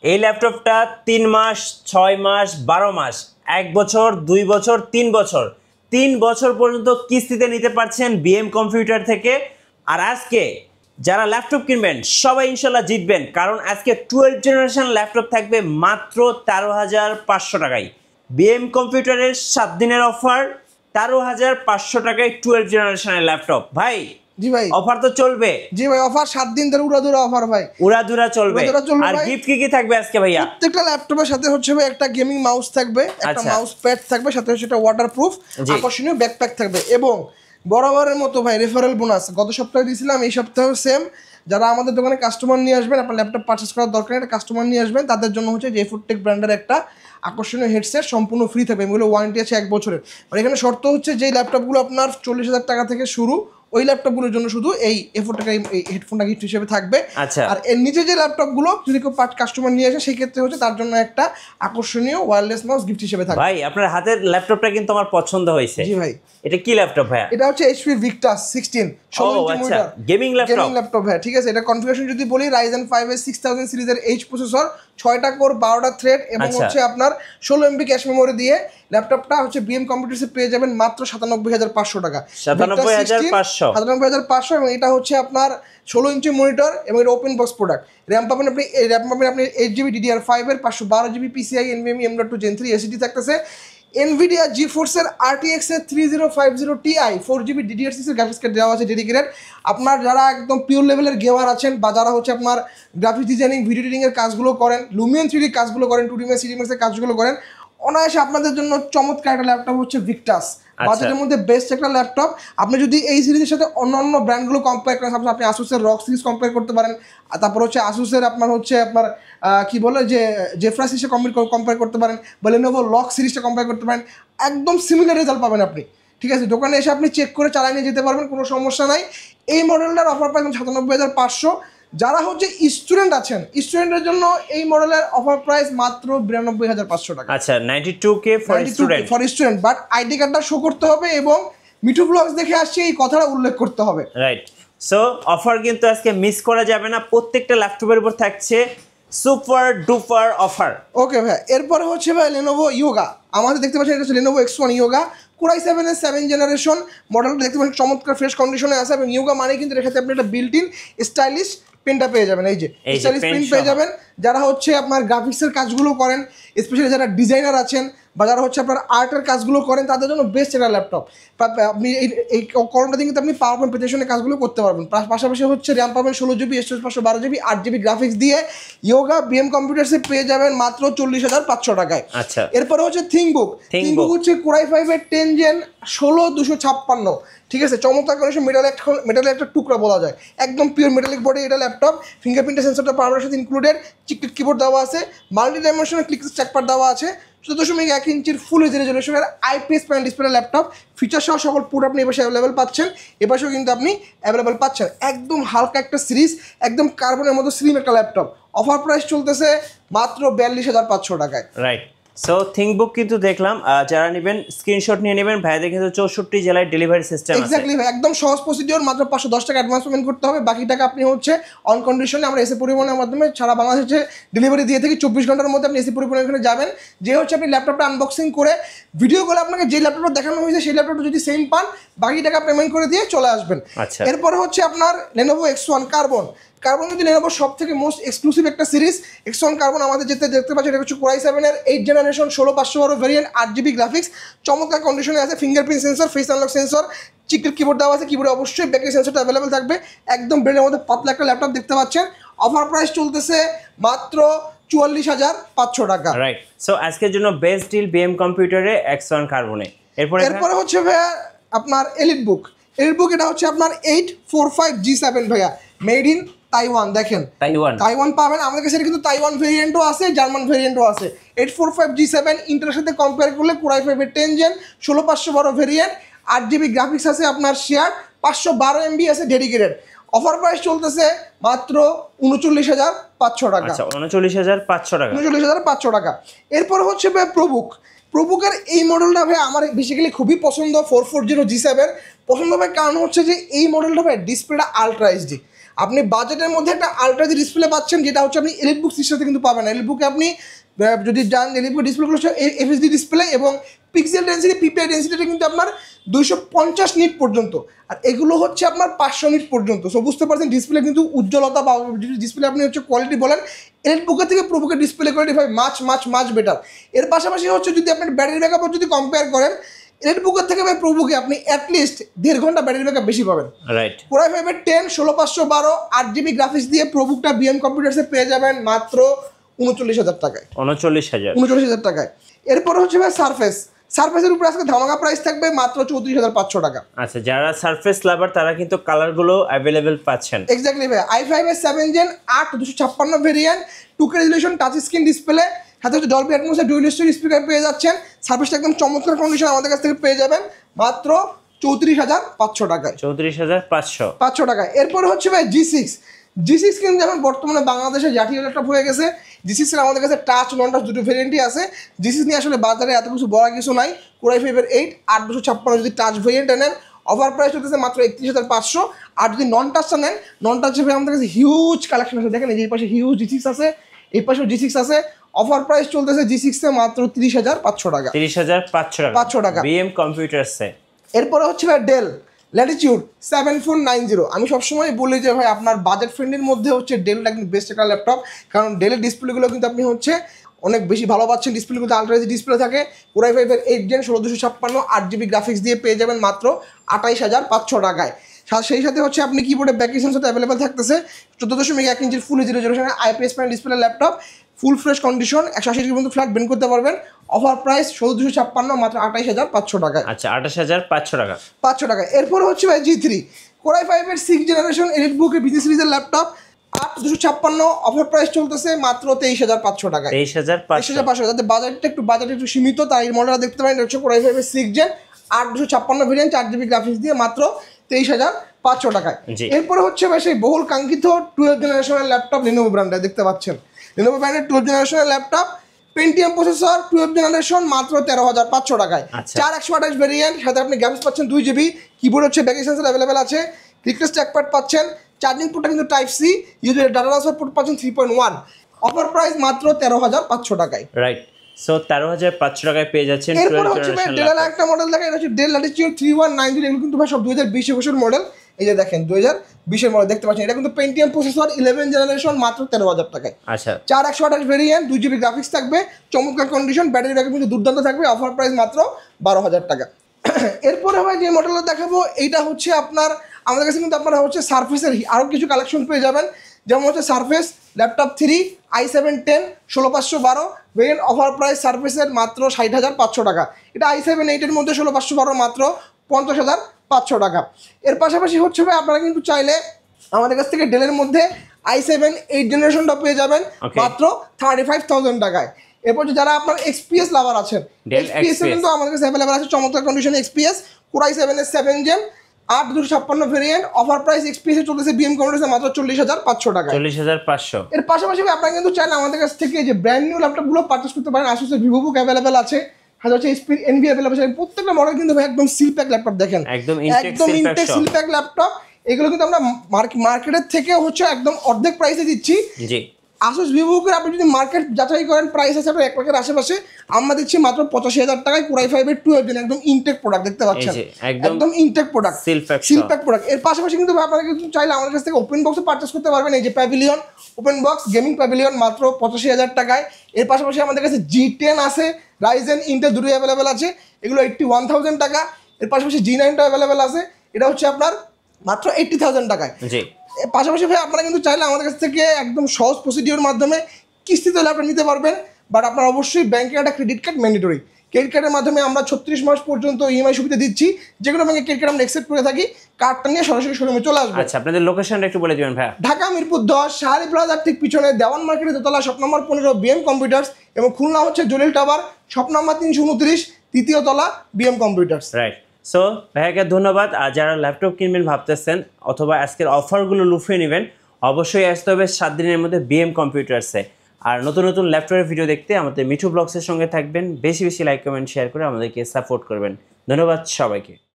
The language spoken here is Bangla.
এই ল্যাপটপটা 3 মাস 6 মাস 12 মাস 1 বছর 2 বছর 3 বছর 3 বছর পর্যন্ত কিস্তিতে নিতে পারছেন বিএম কম্পিউটার থেকে। আর আজকে যারা ল্যাপটপ কিনবেন সবাই ইনশাল্লাহ জিতবেন, কারণ আজকে 12 জেনারেশন ল্যাপটপ থাকবে মাত্র 13,500 টাকায়। বিএম কম্পিউটারের 7 দিনের অফার, 13,500 টাকায় 12 জেনারেশনের ল্যাপটপ। ভাই জি ভাই, অফার তো চলবে। জি ভাই, অফার 7 দিন ধরে উড়াধুরা অফার ভাই, উড়াধুরা চলবে। আর ভাই। গিফট কি থাকবে আজকে ভাইয়া? প্রত্যেকটা ল্যাপটপের সাথে হচ্ছে ভাই একটা গেমিং মাউস থাকবে, একটা মাউস প্যাড থাকবে, সাথে হচ্ছে একটা ওয়াটারপ্রুফ আকর্ষণীয় ব্যাকপ্যাক থাকবে, এবং বরাবরের মতো ভাই রেফারেল বোনাস গত সপ্তাহে দিয়েছিলাম, এই সপ্তাহেও সেম। যারা আমাদের দোকানে কাস্টমার নিয়ে আসবেন, আপনার ল্যাপটপ পারচেস করার দরকার একটা কাস্টমার নিয়ে আসবেন, তাদের জন্য হচ্ছে যে ফুডটেক ব্র্যান্ডের একটা আকর্ষণীয় হেডসেট সম্পূর্ণ ফ্রি থাকবে। এগুলো ওয়ারেন্টি আছে 1 বছরের। আর এখানে শর্ত হচ্ছে যে ল্যাপটপগুলো আপনার 40,000 টাকা থেকে শুরু, ওই ল্যাপটপগুলোর জন্য শুধু এই এ4 টাকা এই হেডফোনটা গিফট হিসেবে থাকবে। আচ্ছা, আর এর নিচে যে ল্যাপটপগুলো যদি কেউ কাস্টমার নিয়ে আসে, সেই ক্ষেত্রে হচ্ছে তার জন্য একটা আকর্ষণীয় ওয়্যারলেস মাউস গিফট হিসেবে থাকবে। ভাই আপনার হাতের ল্যাপটপটা কিন্তু আমার পছন্দ হয়েছে। জি ভাই। এটা কি ল্যাপটপ ভাই? এটা হচ্ছে HP Victus 16 16 inch monitor gaming laptop ভাই। ঠিক আছে, এটা কনফিগারেশন যদি বলি, Ryzen 5 এর 6000 সিরিজের H প্রসেসর, 6টা কোর, 12টা থ্রেড, এবং হচ্ছে আপনার 16 MB ক্যাশ মেমোরি দিয়ে ল্যাপটপটা হচ্ছে বিএম কম্পিউটারসে পেয়ে যাবেন মাত্র 97,500 টাকা। 97,500 এবং এটা হচ্ছে আপনার 16 ইঞ্চি মনিটর, এবং এটা ওপেন বক্স প্রোডাক্ট। র্যাম পাবেন আপনি 8GB DDR5 এর 512GB PCI NVMe M.2 Gen 3 SSD থাকতেছে। NVIDIA GeForce এর RTX এর 3050 Ti 4GB DDR6 এর গ্রাফিক্স কার্ড দেওয়া আছে ডেডিকেটেড। আপনার যারা একদম পিওর লেভেলের গেমার আছেন, বা যারা হচ্ছে আপনার গ্রাফিক্স ডিজাইনিং, ভিডিও এডিটিং এর কাজগুলো করেন, Lumion 3D কাজগুলো করেন, 2D Max 3D Max এর কাজগুলো করেন, অনায়াসে আপনাদের জন্য চমৎকার একটা ল্যাপটপ হচ্ছে ভিক্টাস। বাজেটের মধ্যে বেস্ট একটা ল্যাপটপ। আপনি যদি এই সিরিজের সাথে অন্যান্য ব্র্যান্ডগুলো কম্পেয়ার করেন, সাপোজ আপনি আসুসের রক সিরিজ কম্পেয়ার করতে পারেন, তারপর হচ্ছে আসুসের আপনার কি বলে যে জেফরা সিরিজে কম্পেয়ার করতে পারেন, বা লেনোভো লক সিরিজটা কম্পেয়ার করতে পারেন, একদম সিমিলার রেজাল্ট পাবেন আপনি। ঠিক আছে, দোকানে এসে আপনি চেক করে চালিয়ে নিয়ে যেতে পারবেন, কোনো সমস্যা নাই। এই মডেলটার অফার পাবেন 97,500। যারা হচ্ছে স্টুডেন্ট আছেন, স্টুডেন্টের জন্য এই মডেলের অফার প্রাইস মাত্র 92,500 টাকা। আচ্ছা, 92K for student, but ID কার্ডটা শো করতে হবে, এবং মিঠু ব্লগস দেখে আসছে এই কথাটা উল্লেখ করতে হবে। রাইট। সো অফার কিন্তু আজকে মিস করা যাবে না, প্রত্যেকটা ল্যাপটপের উপর থাকছে সুপার ডুপার অফার। ওকে ভাই, এরপরে হচ্ছে ভাই লেনোভো ইয়োগা। আমাদের দেখতে পাচ্ছেন এটা হচ্ছে Lenovo X1 yoga, Core i7 এর 7 জেনারেশন মডেলটা দেখতে পাচ্ছেন, চমৎকার ফ্রেশ কন্ডিশনে আছে। এবং ইয়োগা মানে কিন্তু এর ক্ষেত্রে আপনি একটা বিল্ট ইন স্টাইলিশ পেনটা পেয়ে যাবেন, এই যে স্টাইলিশ পেন পেয়ে যাবেন। যারা হচ্ছে আপনার গ্রাফিক্সের কাজগুলো করেন, স্পেশালি যারা ডিজাইনার আছেন, বা যারা হচ্ছে আপনার আর্টের কাজগুলো করেন, তাদের জন্য বেস্ট একটা ল্যাপটপ। আপনি এই কলমটা দিয়ে কিন্তু আপনি পাওয়ার পয়েন্ট প্রেজেন্টেশনের কাজগুলো করতে পারবেন। পাশাপাশি হচ্ছে র্যাম পাবেন 16GB, storage 512GB, 8GB graphics দিয়ে ইয়োগা বিএম কম্পিউটারসে পেয়ে যাবেন মাত্র 40,500 টাকায়। আচ্ছা, এরপরে হচ্ছে থিংকবুক হচ্ছে Core i5 এর 10 Gen 16256। ঠিক আছে, চমৎকার কন্ডিশন, মেটালের একটা টুকরা বলা যায়, একদম পিওর মেটালিক বডি এটা ল্যাপটপ। ফিঙ্গারপ্রিন্টের সেন্সরটা পাওয়ার সাথে ইনক্লুডেড, চিকটিক কিবোর্ড দেওয়া আছে, মাল্টি ডাইমেনশনাল ক্লিক ট্র্যাকপ্যাড দেওয়া আছে, 14.1 ইঞ্চির ফুল এইচডি রেজোলিউশনের IPS panel display laptop. Feature সহ সকল পুরো আপনি এপাশে অ্যাভেলেবেল পাচ্ছেন, এপাশেও কিন্তু আপনি অ্যাভেলেবেল পাচ্ছেন। একদম হালকা একটা সিরিজ, একদম কার্বনের মতো স্লিম একটা ল্যাপটপ। অফার প্রাইস চলতেছে মাত্র 42,500 টাকায়। রাইট। সো থিংকবুক কিন্তু দেখলাম, যারা নেবেন স্ক্রিনশট নিয়ে নেবেন। ভাইদের কিন্তু 64 জেলায় ডেলিভারি সিস্টেম আছে। এক্স্যাক্টলি ভাই, একদম সহজ প্রসিডিওর, মাত্র 510 টাকা অ্যাডভান্স পেমেন্ট করতে হবে, বাকি টাকা আপনি হচ্ছে অন কন্ডিশনে আমরা এসি পরিবহনের মাধ্যমে সারা বাংলাদেশে ডেলিভারি দিয়ে থাকি। 24 ঘন্টার মধ্যে আপনি এসি পরিবহনের এখানে যাবেন, যে হচ্ছে আপনি ল্যাপটপটা আনবক্সিং করে ভিডিও করে আপনাকে যে ল্যাপটপটা দেখানো হয়েছে সেই ল্যাপটপটা যদি সেম পান, বাকি টাকা পেমেন্ট করে দিয়ে চলে আসবেন। আচ্ছা, এরপরে হচ্ছে আপনার লেনোভো X1 কার্বন কিন্তু লেনোভোর সব থেকে মোস্ট এক্সক্লুসিভ একটা সিরিজ। X1 কার্বন আমাদের দেখতে পাচ্ছেন, এটা হচ্ছে Core i7 এর 8 জেনারেশন 16512 ভেরিয়েন্ট, 8GB গ্রাফিক্স, চমৎকার কন্ডিশনে আছে। Fingerprint sensor, face unlock sensor, চিকের কিবোর্ড দেওয়া আছে, কিবোর্ডে অবশ্যই ব্যাটারি সেন্সরটা অ্যাভেলেবেল থাকবে। একদম ব্রেনের মধ্যে পাতলা একটা ল্যাপটপ দেখতে পাচ্ছেন। অফার প্রাইস চলতেছে মাত্র 44,500 টাকা। রাইট। সো আজকের জন্য বেস্ট ডিল বিএম কম্পিউটারে X1 কার্বনে। এরপরে হচ্ছে ভাইয়া আপনার এলিট বুক। এটা হচ্ছে আপনার 845G7 ভাইয়া, মেড ইন তাইওয়ান। দেখেন তাইওয়ান পাবেন আমাদের কাছে, কিন্তু তাইওয়ান ভেরিয়েন্টও আছে, জার্মান ভেরিয়েন্টও আছে। 845G7 ইন্টারের সাথে কম্পেয়ার করলে Core i5 এর 10 Gen 16512 ভেরিয়েন্ট, 8GB গ্রাফিক্স আছে আপনার শেয়ার, 512 MB আছে ডেডিকেটেড। অফার প্রাইস চলতেছে মাত্র 39,500 টাকা। আচ্ছা, 39,500 টাকা। 39,500 টাকা। এরপর হচ্ছে ভাই প্রবুকের এই মডেলটা ভাই আমার বেসিক্যালি খুবই পছন্দ। 440G7 পছন্দ ভাই, কারণ হচ্ছে যে এই মডেলটা ভাই ডিসপ্লেটা আলট্রা এইচডি। আপনি বাজেটের মধ্যে একটা আলট্রা যে ডিসপ্লে পাচ্ছেন, যেটা হচ্ছে আপনি এলিট বুক সিস্টেমে কিন্তু পাবেন না। এলিট বুকে আপনি যদি যান, এলিট বুক ডিসপ্লেগুলো হচ্ছে এফএসডি ডিসপ্লে এবং পিক্সেল ডেন্সিটি পিপিআই ডেন্সিটিটা কিন্তু আপনার 250 নিট পর্যন্ত, আর এগুলো হচ্ছে আপনার 500 নিট পর্যন্ত। সো বুঝতে পারছেন ডিসপ্লে কিন্তু উজ্জ্বলতা বা ডিসপ্লে আপনি হচ্ছে কোয়ালিটি বলেন, এলিট বুকের থেকে প্রোবুকের ডিসপ্লে কোয়ালিটি ভাই মাছ বেটার। এর পাশাপাশি হচ্ছে যদি আপনার ব্যাটারি ব্যাকআপ যদি কম্পেয়ার করেন, এলিট বুকের থেকে ভাই প্রোবুকে আপনি অ্যাটলিস্ট 1.5 ঘন্টা ব্যাটারি ব্যাকআপ বেশি পাবেন। রাইট, কোরাই ফাইভের 10 16512 8GB গ্রাফিক্স দিয়ে প্রোবুকটা বিএম কম্পিউটার্সে পেয়ে যাবেন মাত্র 39,000 টাকায়। 39,000 টাকায়। এরপর হচ্ছে ভাই সারফেসের উপরে আজকে ধামাকা প্রাইস থাকবে মাত্র 34,500 টাকা। আচ্ছা, যারা সারফেস লাভার তারা কিন্তু কালারগুলো অ্যাভেলেবেল পাচ্ছেন। এক্স্যাক্টলি ভাই, i5 এর 7 gen 8 256 variant, 2K resolution touch screen display, সাথে হচ্ছে ডলবি অ্যাটমসের ডুয়াল স্টোরি স্পিকার পেয়ে যাচ্ছেন। সার্ভিসটা একদম চমৎকার কন্ডিশন আমাদের কাছ থেকে পেয়ে যাবেন মাত্র 34,500 টাকায়। 34,500 টাকায়। এরপরে হচ্ছে ভাই জি6 কিন্তু যেমন বর্তমানে বাংলাদেশে জাতীয় ল্যাপটপ হয়ে গেছে। জি6 এর আমাদের কাছে টাচ নন টাচ দুটো ভেরিয়েন্টই আছে। জি6 নিয়ে আসলে বাজারে এত কিছু বড় কিছু নাই। কোরাই ফাইভের 8 8256 যদি টাচ ভেরিয়েন্ট নেন অফার প্রাইস হতেছে মাত্র 31,500। আর যদি নন টাচটা নেন, নন টাচে ভাই আমাদের কাছে হিউজ কালেকশন আছে। দেখেন এই পাশে হিউজ জি6 আছে, এই পাশেও জি6 আছে। অফার প্রাইস চলতেছে জি6 এ মাত্র 30,500 টাকা। 30,500 টাকা বিএম কম্পিউটারসে। এরপরে হচ্ছে ভাই ডেল ল্যাটিটিউড 7490। আমি সবসময় বলি যে ভাই আপনার বাজেট ফ্রেন্ডের মধ্যে হচ্ছে ডেলটা একদম বেস্ট একটা ল্যাপটপ, কারণ ডেলের ডিসপ্লেগুলো কিন্তু আপনি হচ্ছে অনেক বেশি ভালো পাচ্ছেন। ডিসপ্লেগুলোতে আলট্রা ডিসপ্লে থাকে। কোরাই ফাইভের 8 জেন 16256 8GB গ্রাফিক্স দিয়ে পেয়ে যাবেন মাত্র 28,500 টাকায়। সেই সাথে হচ্ছে আপনি কিবোর্ডে ব্যাক সাথে অ্যাভেলেবেল থাকতেছে 14.1 ইঞ্চির ফুল এইচডি রেজোলিউশনের IPS panel display laptop, full fresh condition, 180 degree পর্যন্ত ফ্ল্যাট বেন্ড করতে পারবেন। অফার প্রাইস 14,256 মাত্র 28,500 টাকায়। আচ্ছা, 28,500 টাকা। 500 টাকা। এরপর হচ্ছে ভাই জি3 কোরাই ফাইভের 6 জেনারেশন এলিট বুকের বিজি সিরিজের ল্যাপটপ 8256। অফার প্রাইস চলতেছে মাত্র 23,500 টাকায়। 23,500। যাতে বাজেট একটু সীমিত, তাই এই মডেলটা দেখতে পারেন। এটা হচ্ছে কোরাই ফাইভের 6 জেন 8256 ভেরিয়েন্ট 4GB গ্রাফিক্স দিয়ে মাত্র 23,500 টাকায়। এরপরে হচ্ছে ভাই সেই বহুল কাঙ্ক্ষিত 12 জেনারেশনের ল্যাপটপ লিনোভো ব্র্যান্ডের দেখতে পাচ্ছেন। লিনোভো ব্র্যান্ডের 12 জেনারেশনের ল্যাপটপ, পেন্টিয়াম প্রসেসর, 12 জেনারেশন মাত্র 13,500 টাকায়। 4128 ভেরিয়েন্ট, সাথে আপনি গ্রাফিক্স পাচ্ছেন 2GB, কিবোর্ড হচ্ছে ব্যাক সেন্সর অ্যাভেলেবেল আছে, রিকোয়েস্ট ট্র্যাকপ্যাড পাচ্ছেন, চার্জিং পোর্টটা কিন্তু টাইপ সি, ইউজের ডাটা ট্রান্সফার পোর্ট পাচ্ছেন 3.1। অফার প্রাইস মাত্র 13,500 টাকায়। রাইট, সো 13,500 টাকায় পেয়ে যাচ্ছেন। এরপর হচ্ছে ভাই ডেলের একটা মডেল দেখেন, এটা হচ্ছে ডেল ল্যাটিটিউড 3190। এগুলো কিন্তু ভাই সব 2020 বছর মডেল। এই যে দেখেন 2020 এর মডেল দেখতে পাচ্ছেন। এটা কিন্তু পেন্টিয়াম প্রসেসর 11 জেনারেশন মাত্র 13,000 টাকায়। আচ্ছা, 4128 ভেরিয়েন্ট, 2GB গ্রাফিক্স থাকবে, চমৎকার কন্ডিশন, ব্যাটারি ব্যাকআপ কিন্তু দুর্দান্ত থাকবে। অফার প্রাইস মাত্র 12,000 টাকা। এরপরে ভাই যে মডেলটা দেখাবো এইটা হচ্ছে আপনার আমাদের কাছে কিন্তু আপনারা হচ্ছে সারফেসের আরও কিছু কালেকশন পেয়ে যাবেন। যেমন হচ্ছে surface laptop 3 i7 10 16512 variant. Offer price সারফেসের মাত্র 60,500 টাকা। এটা i7 8 মধ্যে 16512 মাত্র 50,500 টাকা। এর পাশাপাশি হচ্ছে ভাই আপনারা কিন্তু চাইলে আমাদের কাছ থেকে ডেলের মধ্যে i7 8 জেনারেশনটা পেয়ে যাবেন মাত্র 35,000 টাকায়। এরপর যারা আপনার এক্সপিএস লাভার আছেন, এক্সপিএস কিন্তু আমাদের কাছে অ্যাভেলেবল আছে চমৎকার কন্ডিশনে। এক্সপিএস কোরাই 7 এর 7 gen 8256 variant. Offer price XPS এ চলতেছে বিএম কম্পিউটারসে মাত্র 40,500 টাকা। 40,500। এর পাশাপাশি আপনারা কিন্তু চাইলে আমাদের কাছ থেকে যে ব্র্যান্ড নিউ ল্যাপটপগুলো পারচেজ করতে পারেন। আসুসের ভিভোবুক অ্যাভেলেবেল আছে, হাজার হচ্ছে এসপি এনভি অ্যাভেলেবল আছে। প্রত্যেকটা মডেল কিন্তু ভাই একদম সিল প্যাক ল্যাপটপ দেখেন, একদম ইনটেক সিল প্যাক ল্যাপটপ। এগুলো কিন্তু আমরা মার্কেটের থেকে হচ্ছে একদম অর্ধেক প্রাইসে দিচ্ছি। জি, আসুস ভিভোবুকের আপনি যদি মার্কেট যাচাই করেন প্রাইস আছে আপনার 1 লাখের আশেপাশে, আমরা দিচ্ছি মাত্র 85,000 টাকায় কোরাই 5 12 জেন একদম ইনটেক প্রোডাক্ট দেখতে পাচ্ছেন, একদম intact product, seal pack product. এর পাশাপাশি কিন্তু আপনারা কিন্তু চাইলে আমাদের কাছ থেকে ওপেন বক্সে পারচেজ করতে পারবেন। এই যে pavilion open box gaming pavilion মাত্র 85,000 টাকায়। এর পাশাপাশি আমাদের কাছে G10 আছে, রাইজেন ইন্টেল দুটোই অ্যাভেলেবেল আছে, এগুলো 81,000 টাকা। এর পাশাপাশি G9টা অ্যাভেলেবেল আছে, এটা হচ্ছে আপনার মাত্র 80,000 টাকায়। পাশাপাশি ভাই আপনারা কিন্তু চাইলে আমাদের কাছ থেকে একদম সহজ প্রসিডিওর মাধ্যমে কিস্তিতে ল্যাপটপ নিতে পারবেন। বাট আপনার অবশ্যই ব্যাংকের একটা ক্রেডিট কার্ড ম্যান্ডেটরি। ক্রেডিট কার্ডের মাধ্যমে আমরা 36 মাস পর্যন্ত ইএমআই সুবিধা দিচ্ছি। যেগুলো ব্যাংকে ক্রেডিট কার্ড আমরা অ্যাকসেপ্ট করে থাকি, কার্ডটা নিয়ে সরাসরি শোরুমে চলে আসবে। আচ্ছা, আপনাদের লোকেশনটা একটু বলে দিবেন ভাই। ঢাকা মিরপুর 10 শাহালি প্লাজার ঠিক পিছনে দেওয়ান মার্কেটের দোতলা শপ নম্বর 15 বিএম কম্পিউটার্স, এবং খুলনা হচ্ছে জলিল টাওয়ার শপ নম্বর 329 তৃতীয় তলা বিএম কম্পিউটার্স। রাইট, সো ভাইয়াকে ধন্যবাদ। আর যারা ল্যাপটপ কিনবেন ভাবতেছেন অথবা আজকের অফারগুলো লুফিয়ে নেবেন, অবশ্যই আসতে হবে 7 দিনের মধ্যে বিএম কম্পিউটার্সে। আর নতুন নতুন ল্যাপটপের ভিডিও দেখতে আমাদের মিঠু ব্লগসের সঙ্গে থাকবেন। বেশি বেশি লাইক কমেন্ট শেয়ার করে আমাদেরকে সাপোর্ট করবেন। ধন্যবাদ সবাইকে।